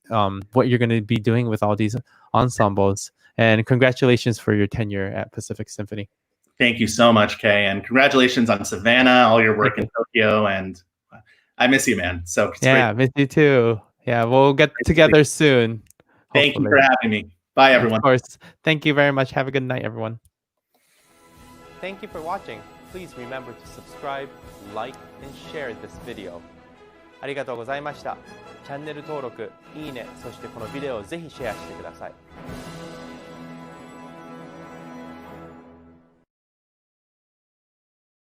what you're going to be doing with all these ensembles. And congratulations for your tenure at Pacific Symphony. Thank you so much, Kay. And congratulations on Savannah, all your work in Tokyo. And I miss you, man. So it's great. Miss you too. Yeah, we'll get together soon. Thank you for having me. Bye, everyone. Of course. Thank you very much. Have a good night, everyone. Thank you for watching. Please remember to subscribe, like, and share this video. ありがとうございました。チャンネル登録、いいね、そしてこのビデオをぜひシェアしてください。